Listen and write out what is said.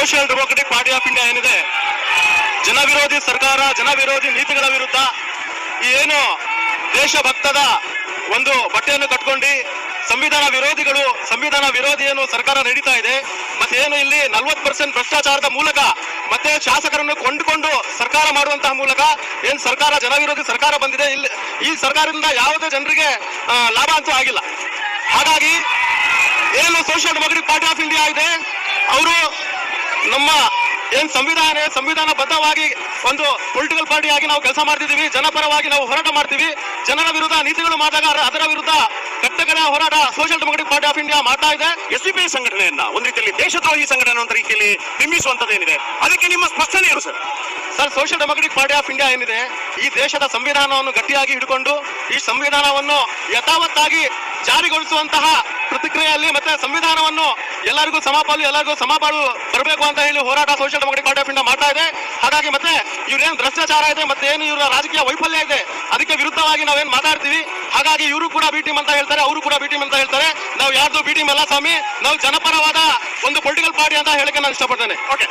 Social democratic party of India ಏನಿದೆ, ಜನ ವಿರೋಧಿ ಸರ್ಕಾರ, ಜನ ವಿರೋಧಿ ನೀತಿಗಳ ವಿರುದ್ಧ ಈ ಏನು ದೇಶಭಕ್ತದ ಒಂದು ಬಟ್ಟೆಯನ್ನು ಕಟ್ಕೊಂಡು ಸಂವಿಧಾನ ವಿರೋಧಿ ಏನು ಸರ್ಕಾರ ನಡೀತಾ ಇದೆ, ಮತ್ತೆ ಏನು ಇಲ್ಲಿ 40% ಭ್ರಷ್ಟಾಚಾರದ ಮೂಲಕ ಮತ್ತೆ ಶಾಸಕರನ್ನು ಕೊಂಡುಕೊಂಡು ಸರ್ಕಾರ ಮಾಡುವಂತಹ ಮೂಲಕ ಏನ್ ಸರ್ಕಾರ ಜನ ವಿರೋಧಿ ಸರ್ಕಾರ ಬಂದಿದೆ, ಇಲ್ಲಿ ಈ ಸರ್ಕಾರದಿಂದ ಯಾವುದೇ ಜನರಿಗೆ ಲಾಭ ಅಂತೂ ಆಗಿಲ್ಲ. ಹಾಗಾಗಿ ಏನು social democratic party of India ಇದೆ, ಅವರು ನಮ್ಮ ಏನ್ ಸಂವಿಧಾನಬದ್ಧವಾಗಿ ಒಂದು ಪೊಲಿಟಿಕಲ್ ಪಾರ್ಟಿ ಆಗಿ ನಾವು ಕೆಲಸ ಮಾಡ್ತಿದ್ದೀವಿ, ಜನಪರವಾಗಿ ನಾವು ಹೋರಾಟ ಮಾಡ್ತೀವಿ. ಜನರ ವಿರುದ್ಧ ನೀತಿಗಳು ಮಾಡಿದಾಗ ಅದರ ವಿರುದ್ಧ ಕಟ್ಟಕಡೆಯ ಹೋರಾಟ social democratic party of India ಮಾಡ್ತಾ ಇದೆ. SDPI ಸಂಘಟನೆಯನ್ನ ಒಂದು ರೀತಿಯಲ್ಲಿ ದೇಶದ್ರೋಹಿ ಸಂಘಟನೆ ಅಂತ ರೀತಿಯಲ್ಲಿ ಬಿಂಬಿಸುವಂತದ್ದೇನಿದೆ, ಅದಕ್ಕೆ ನಿಮ್ಮ ಸ್ಪಷ್ಟನೆ ಏನು sir? Social democratic party of India ಏನಿದೆ, ಈ ದೇಶದ ಸಂವಿಧಾನವನ್ನು ಗಟ್ಟಿಯಾಗಿ ಹಿಡ್ಕೊಂಡು ಈ ಸಂವಿಧಾನವನ್ನು ಯಥಾವತ್ತಾಗಿ ಜಾರಿಗೊಳಿಸುವಂತಹ ಪ್ರತಿಕ್ರಿಯೆಯಲ್ಲಿ ಮತ್ತೆ ಸಂವಿಧಾನವನ್ನು ಎಲ್ಲರಿಗೂ ಸಮಪಾಲು ಬರಬೇಕು ಅಂತ ಹೇಳಿ ಹೋರಾಟ social democratic party of India ಮಾಡ್ತಾ ಇದೆ. ಹಾಗಾಗಿ ಮತ್ತೆ ಇವ್ರೇನು ಭ್ರಷ್ಟಾಚಾರ ಇದೆ, ಮತ್ತೆ ಏನು ಇವರ ರಾಜಕೀಯ ವೈಫಲ್ಯ ಇದೆ, ಅದಕ್ಕೆ ವಿರುದ್ಧವಾಗಿ ನಾವೇನ್ ಮಾತಾಡ್ತೀವಿ. ಹಾಗಾಗಿ ಇವರು ಕೂಡ ಬಿ ಟೀಮ್ ಅಂತ ಹೇಳ್ತಾರೆ, ಅವರು ಕೂಡ ಬಿ ಟೀಮ್ ಅಂತ ಹೇಳ್ತಾರೆ. ನಾವು ಯಾರ್ದು ಬಿ ಟೀಮ್ ಅಲ್ಲ ಸ್ವಾಮಿ, ನಾವು ಜನಪರವಾದ ಒಂದು ಪೊಲಿಟಿಕಲ್ ಪಾರ್ಟಿ ಅಂತ ಹೇಳಕ್ಕೆ ನಾನು ಇಷ್ಟಪಡ್ತೇನೆ. ಓಕೆ.